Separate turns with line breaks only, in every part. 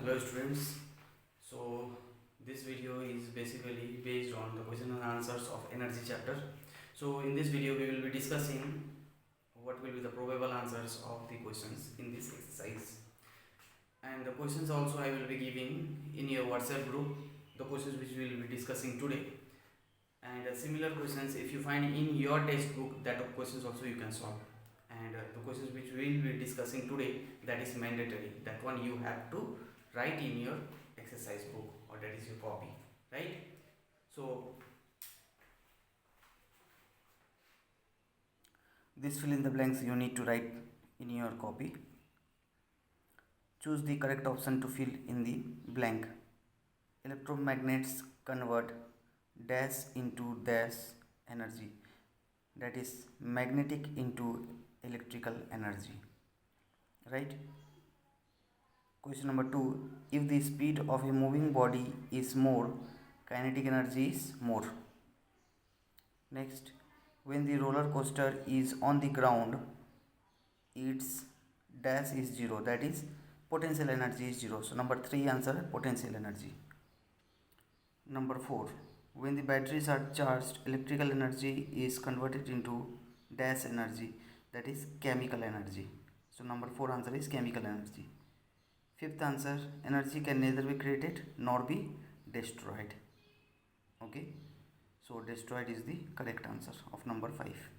Hello students. So this video is basically based on the question and answers of energy chapter. So in this video we will be discussing what will be the probable answers of the questions in this exercise, and the questions also I will be giving in your WhatsApp group, the questions which we will be discussing today, and similar questions if you find in your textbook, that questions also you can solve, and the questions which we will be discussing today, that is mandatory, that one you have to write in your exercise book, or that is your copy, right? So this fill in the blanks you need to write in your copy. Choose the correct option to fill in the blank. Electromagnets convert dash into dash energy, that is magnetic into electrical energy, right? Question number 2, if the speed of a moving body is more, kinetic energy is more. Next, when the roller coaster is on the ground, its dash is 0, that is potential energy is 0. So number 3 answer, potential energy. Number 4, when the batteries are charged, electrical energy is converted into dash energy, that is chemical energy. So number 4 answer is chemical energy. Fifth answer, energy can neither be created nor be destroyed. Okay, so destroyed is the correct answer of number 5.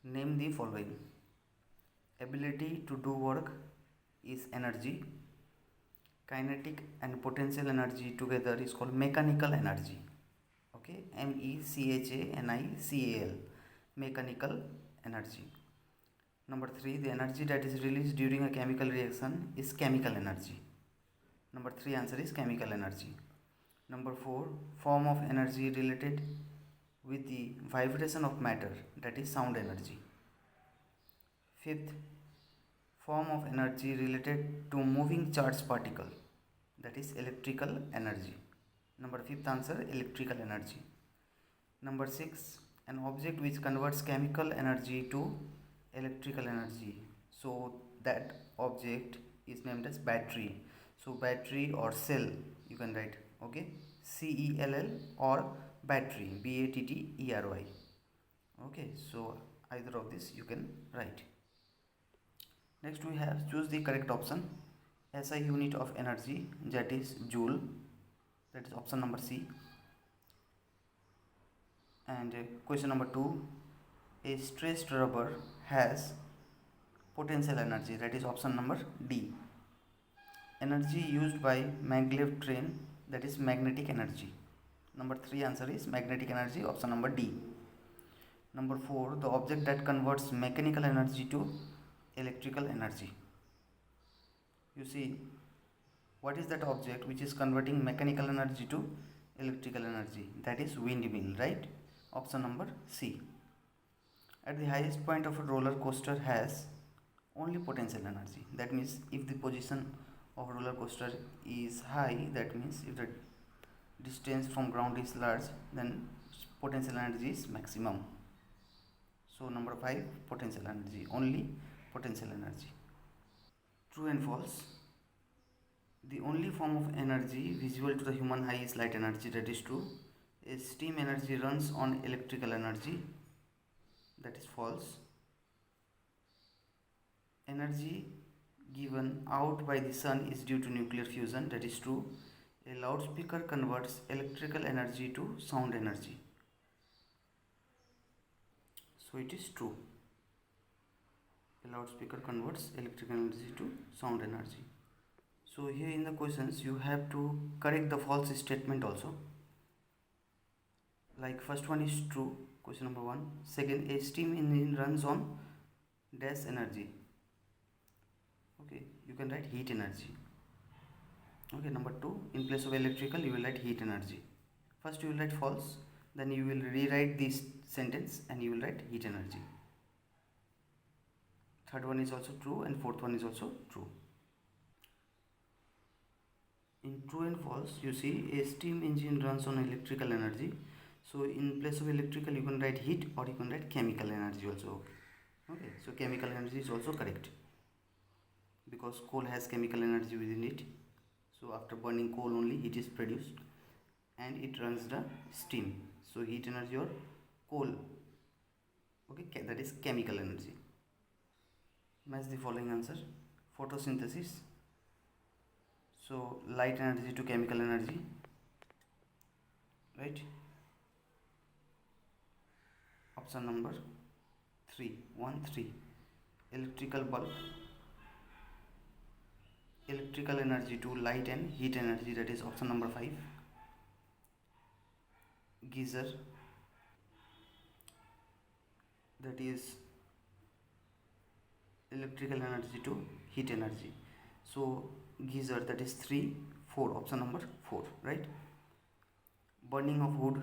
Name the following. Ability to do work is energy. Kinetic and potential energy together is called mechanical energy. Okay, MECHANICAL, mechanical energy. Number 3, the energy that is released during a chemical reaction is chemical energy. Number 3 answer is chemical energy. Number 4, form of energy related with the vibration of matter, that is sound energy. Fifth, form of energy related to moving charged particle, that is electrical energy. Number 5th answer, electrical energy. Number 6, an object which converts chemical energy to electrical energy, so that object is named as battery. So battery or cell you can write, okay, CELL, or battery, BATTERY. Okay, so either of this you can write. Next we have choose the correct option. SI unit of energy, that is joule, that is option number C. And question number 2, a stressed rubber has potential energy, that is option number D. Energy used by maglev train, that is magnetic energy. Number 3 answer is magnetic energy, option number D. Number 4, the object that converts mechanical energy to electrical energy. You see, what is that object which is converting mechanical energy to electrical energy? That is windmill, right? Option number C. At the highest point of a roller coaster has only potential energy. That means if the position of roller coaster is high, that means if the distance from ground is large, then potential energy is maximum. So number 5, potential energy, only potential energy. True and false. The only form of energy visible to the human eye is light energy, that is true. Steam energy runs on electrical energy, that is false. Energy given out by the sun is due to nuclear fusion, that is true. A loudspeaker converts electrical energy to sound energy, so it is true. A loudspeaker converts electrical energy to sound energy. So here in the questions you have to correct the false statement also. Like first one is true, question number 1. Second, a steam engine runs on dash energy. Okay, you can write heat energy. Okay, number 2, in place of electrical you will write heat energy. First you will write false, then you will rewrite this sentence and you will write heat energy. Third one is also true and fourth one is also true. In true and false, you see a steam engine runs on electrical energy. So in place of electrical you can write heat, or you can write chemical energy also. Okay, so chemical energy is also correct, because coal has chemical energy within it. So after burning coal only heat is produced and it runs the steam. So heat energy or coal, okay, that is chemical energy. Match the following answer. Photosynthesis. So light energy to chemical energy, right? Option number 3, 1 3. Electrical bulb, electrical energy to light and heat energy, that is option number 5. Geyser, that is electrical energy to heat energy. So geyser, that is 3 4, option number 4, right? Burning of wood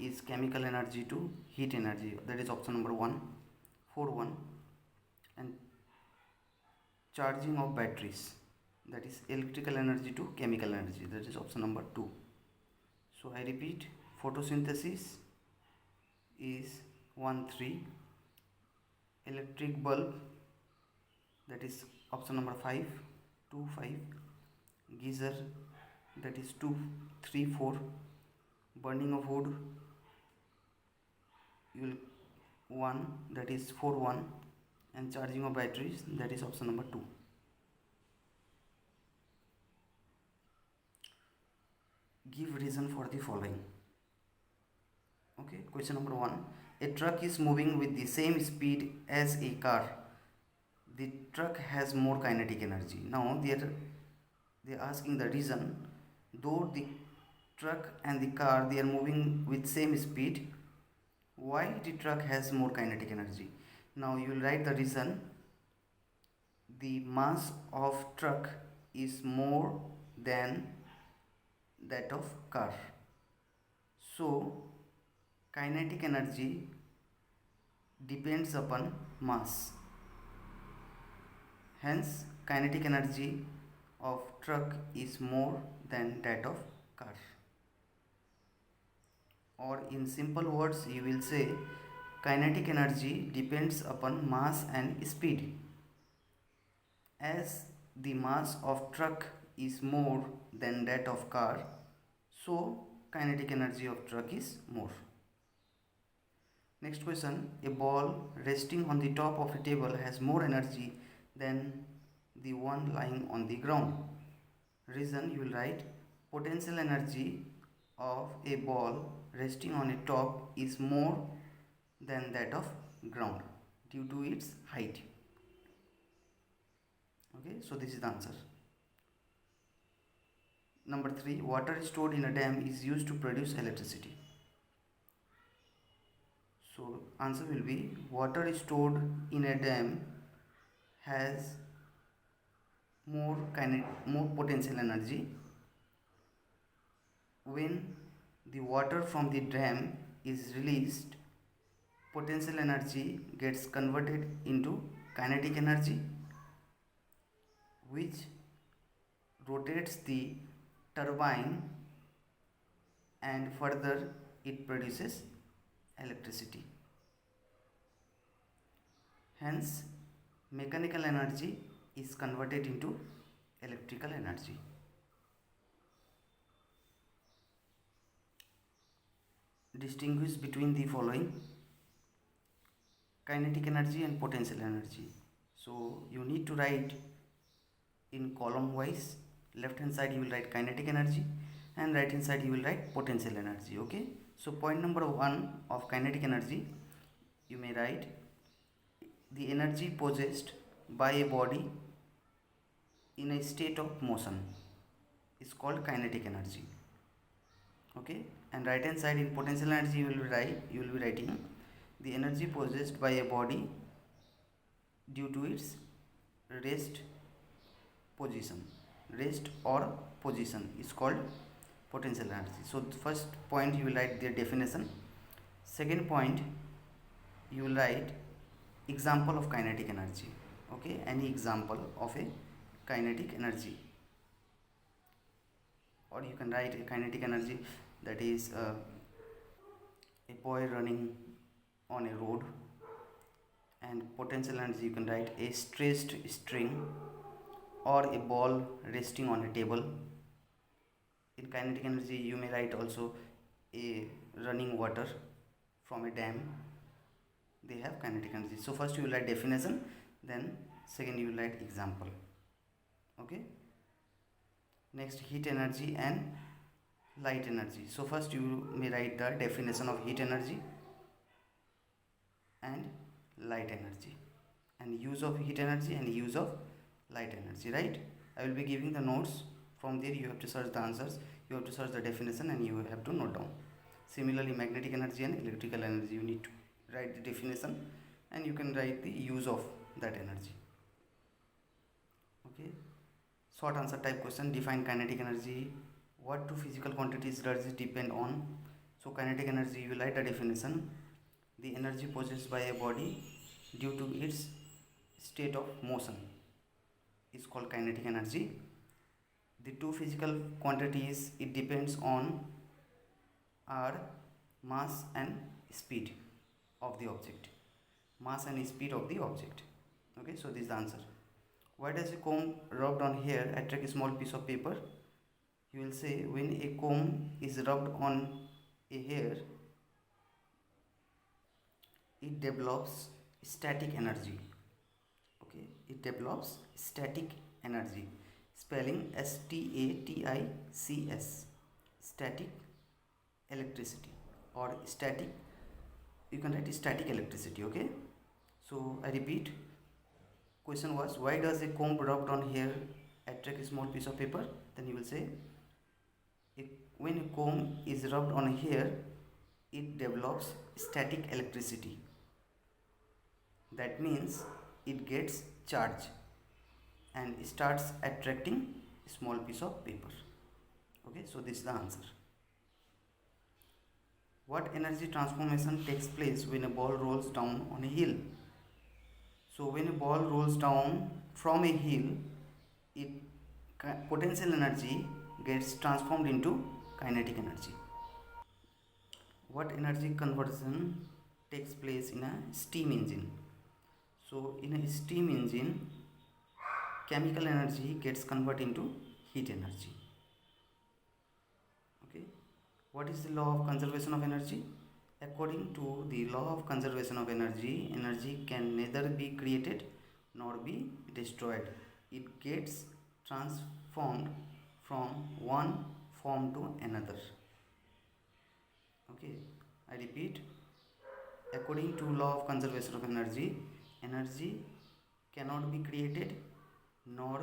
is chemical energy to heat energy, that is option number 1, 4 1. And charging of batteries, that is electrical energy to chemical energy, that is option number 2. So I repeat, photosynthesis is 1 3, electric bulb, that is option number 5, 2 5, geyser, that is 2 3 4, burning of wood you will 1, that is 4 1, and charging of batteries, that is option number 2. Give reason for the following. Okay, question number 1. A truck is moving with the same speed as a car. The truck has more kinetic energy. Now they are asking the reason. Though the truck and the car, they are moving with same speed, why the truck has more kinetic energy? Now you will write the reason. The mass of truck is more than that of car. So kinetic energy depends upon mass. Hence kinetic energy of truck is more than that of car. Or in simple words you will say kinetic energy depends upon mass and speed. As the mass of truck is more than that of car, so kinetic energy of truck is more. Next question. A ball resting on the top of a table has more energy than the one lying on the ground. Reason you will write, potential energy of a ball resting on a top is more than that of ground due to its height. Okay, so this is the answer. Number 3. Water stored in a dam is used to produce electricity. So answer will be, water stored in a dam has more potential energy. When the water from the dam is released, potential energy gets converted into kinetic energy, which rotates the turbine and further it produces electricity. Hence mechanical energy is converted into electrical energy. Distinguish between the following: kinetic energy and potential energy. So you need to write in column wise. Left hand side you will write kinetic energy and right hand side you will write potential energy. Okay, so point number 1 of kinetic energy, you may write the energy possessed by a body in a state of motion is called kinetic energy. Okay, and right hand side in potential energy you will be writing the energy possessed by a body due to its rest or position is called potential energy. So the first point you will write their definition. Second point you will write example of kinetic energy. Okay, any example of a kinetic energy, or you can write a kinetic energy, that is a boy running on a road. And potential energy you can write a stressed string or a ball resting on a table. In kinetic energy, you may write also a running water from a dam. They have kinetic energy. So first you will write definition, then second you will write example. Okay. Next, heat energy and light energy. So first you may write the definition of heat energy and light energy, and use of heat energy and use of light energy, right? I will be giving the notes. From there you have to search the answers, you have to search the definition, and you have to note down. Similarly, magnetic energy and electrical energy, you need to write the definition and you can write the use of that energy. Okay. Short answer type question. Define kinetic energy. What two physical quantities does it depend on? So kinetic energy, you will write the definition. The energy possessed by a body due to its state of motion is called kinetic energy. The two physical quantities it depends on are mass and speed of the object. Mass and speed of the object. Okay, so this is the answer. Why does a comb rubbed on hair attract a small piece of paper? You will say, when a comb is rubbed on a hair, it develops static energy. Okay, it develops static energy. Spelling STATICS. Static electricity, or static, you can write static electricity. Okay, so I repeat, question was, why does a comb rubbed on hair attract a small piece of paper? Then you will say, when a comb is rubbed on hair, it develops static electricity. That means it gets charge and starts attracting a small piece of paper. Okay, so this is the answer. What energy transformation takes place when a ball rolls down on a hill? So when a ball rolls down from a hill, it potential energy gets transformed into kinetic energy. What energy conversion takes place in a steam engine? So in a steam engine, chemical energy gets converted into heat energy. Okay. What is the law of conservation of energy? According to the law of conservation of energy, energy can neither be created nor be destroyed. It gets transformed from one form to another. Okay, I repeat, according to law of conservation of energy, energy cannot be created nor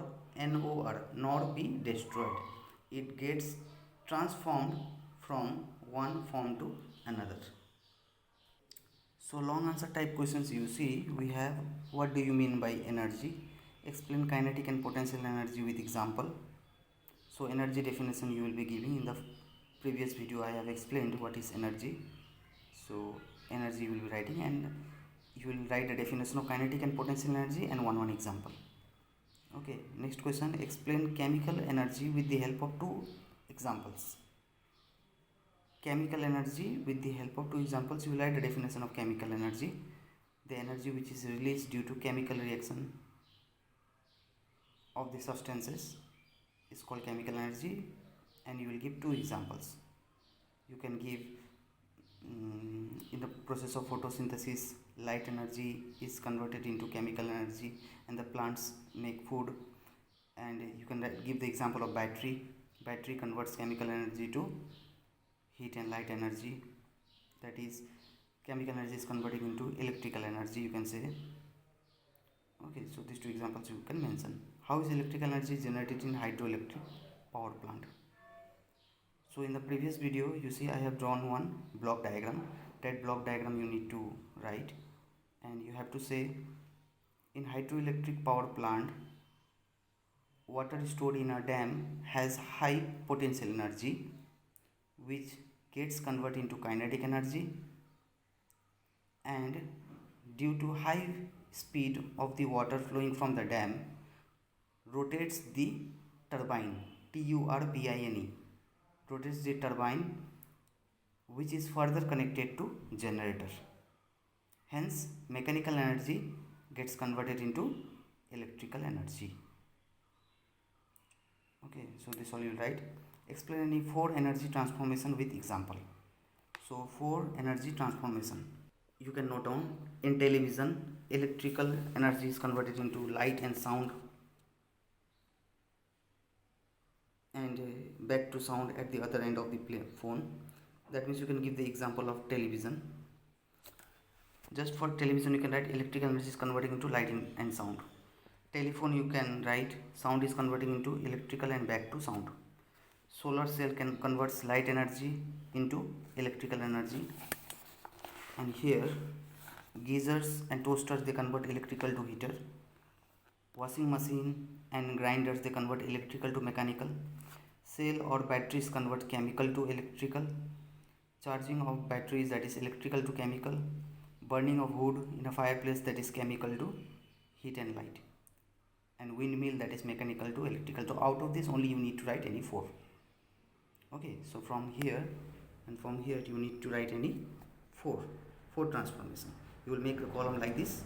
be destroyed. It gets transformed from one form to another. So long answer type questions you see, we have, what do you mean by energy? Explain kinetic and potential energy with example. So energy definition you will be giving. In the previous video I have explained what is energy. So energy you will be writing, and you will write the definition of kinetic and potential energy and one example. Okay, next question, explain chemical energy with the help of two examples. Chemical energy with the help of two examples, you will write the definition of chemical energy. The energy which is released due to chemical reaction of the substances is called chemical energy, and you will give two examples. You can give in the process of photosynthesis, light energy is converted into chemical energy and the plants make food. And you can give the example of battery. Battery converts chemical energy to heat and light energy, that is, chemical energy is converting into electrical energy, you can say. Okay, so these two examples you can mention. How is electrical energy generated in hydroelectric power plant? So in the previous video you see I have drawn one block diagram. That block diagram you need to write, and you have to say, in hydroelectric power plant, water stored in a dam has high potential energy which gets converted into kinetic energy, and due to high speed of the water flowing from the dam, rotates the turbine, turbine, rotates the turbine, which is further connected to generator. Hence mechanical energy gets converted into electrical energy. so this all you write. Explain any 4 energy transformation with example. So 4 energy transformation you can note down. In television, electrical energy is converted into light and sound, and back to sound at the other end of the phone. That means you can give the example of television. Just for television you can write electrical energy is converting into light and sound. Telephone you can write sound is converting into electrical and back to sound. Solar cell can converts light energy into electrical energy. And here geysers and toasters, they convert electrical to heater. Washing machine and grinders, they convert electrical to mechanical. Cell or batteries convert chemical to electrical. Charging of batteries, that is electrical to chemical. Burning of wood in a fireplace, that is chemical to heat and light. And windmill, that is mechanical to electrical. So out of this only you need to write any 4. Okay, so from here and from here you need to write any 4 transformation. You will make a column like this.